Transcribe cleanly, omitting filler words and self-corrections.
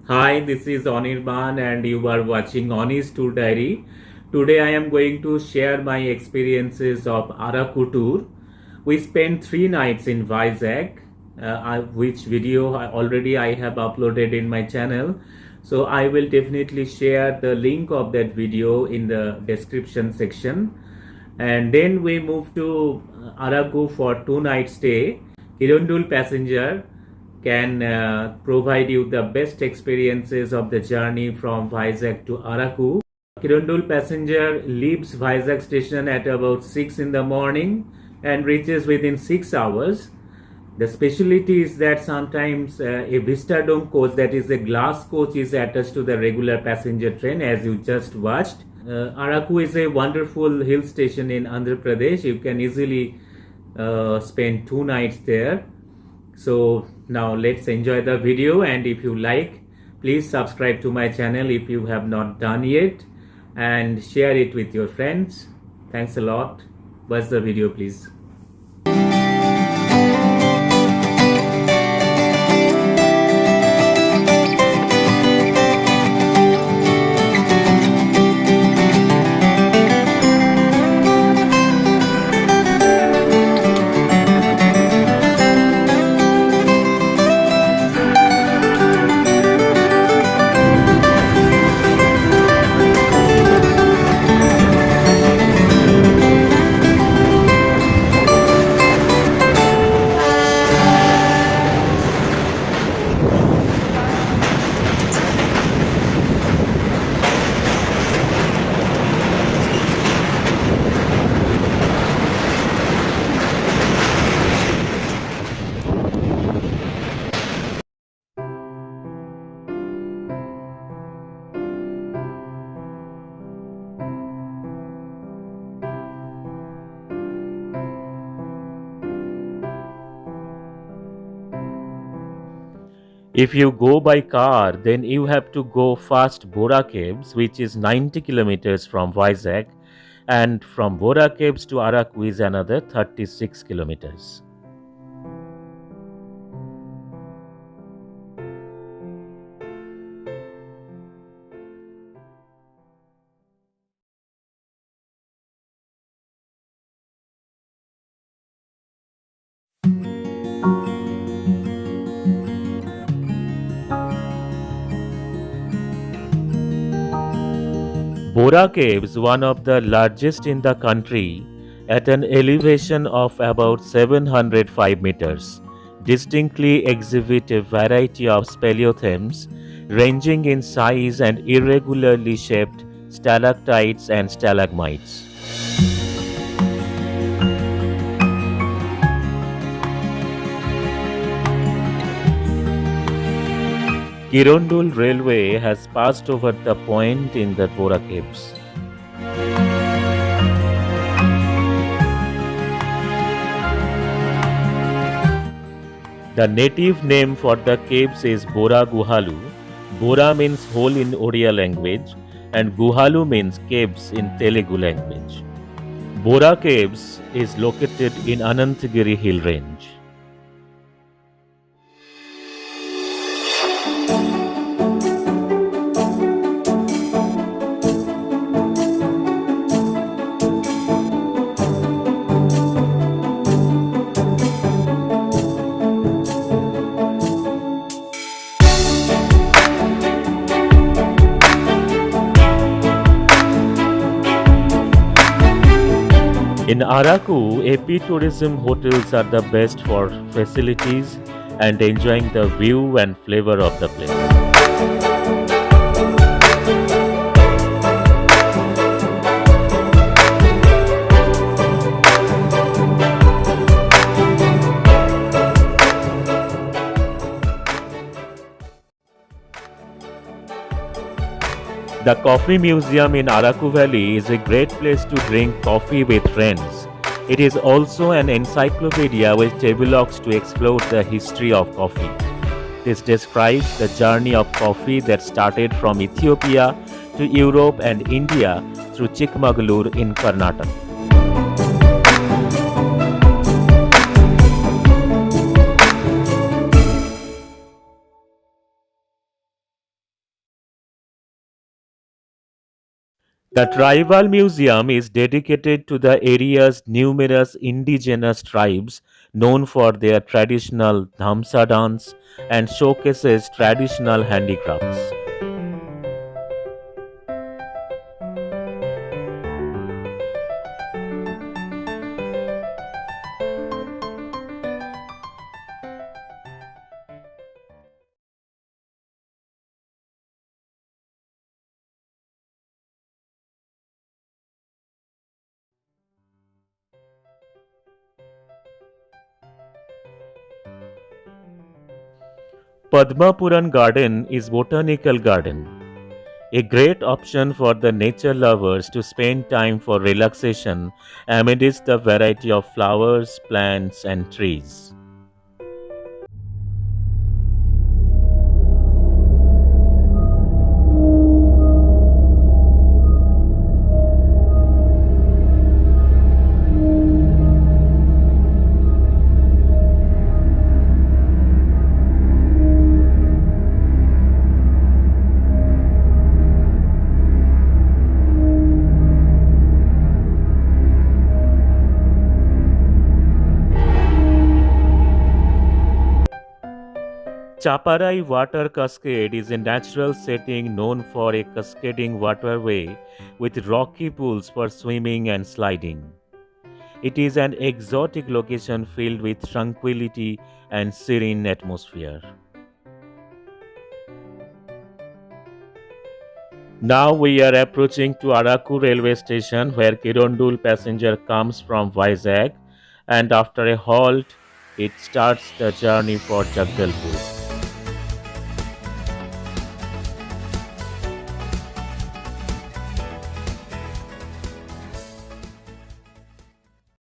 Hi, this is Anirban and you are watching Honest Tour Diary. Today I am going to share my experiences of Araku tour. We spent 3 nights in Vizag, which video I have uploaded in my channel. So I will definitely share the link of that video in the description section. And then we moved to Araku for 2 night stay. Kirandul passenger can provide you the best experiences of the journey from Vizag to Araku. Kirandul passenger leaves Vizag station at about 6 in the morning and reaches within 6 hours. The specialty is that sometimes a Vistadome coach, that is a glass coach, is attached to the regular passenger train as you just watched. Araku is a wonderful hill station in Andhra Pradesh. You can easily spend 2 nights there. So now let's enjoy the video, and if you like, please subscribe to my channel if you have not done yet and share it with your friends. Thanks a lot. Watch the video please. If you go by car, then you have to go first Bora Caves, which is 90 kilometers from Vizag, and from Bora Caves to Araku is another 36 kilometers. Bora Caves, one of the largest in the country, at an elevation of about 705 meters, distinctly exhibit a variety of speleothems ranging in size and irregularly shaped stalactites and stalagmites. Kirandul Railway has passed over the point in the Bora Caves. The native name for the caves is Bora Guhalu. Bora means hole in Odia language and Guhalu means caves in Telugu language. Bora Caves is located in Anantagiri hill range. In Araku, AP tourism hotels are the best for facilities and enjoying the view and flavor of the place. The Coffee Museum in Araku Valley is a great place to drink coffee with friends. It is also an encyclopedia with tabelogs to explore the history of coffee. This describes the journey of coffee that started from Ethiopia to Europe and India through Chikmagalur in Karnataka. The Tribal Museum is dedicated to the area's numerous indigenous tribes known for their traditional Dhamsa dance and showcases traditional handicrafts. Padmapuran Garden is botanical garden, a great option for the nature lovers to spend time for relaxation amidst the variety of flowers, plants and trees. Chaparai Water Cascade is a natural setting known for a cascading waterway with rocky pools for swimming and sliding. It is an exotic location filled with tranquility and serene atmosphere. Now we are approaching to Araku railway station where Kirondul passenger comes from Vizag and after a halt it starts the journey for Jagdalpur.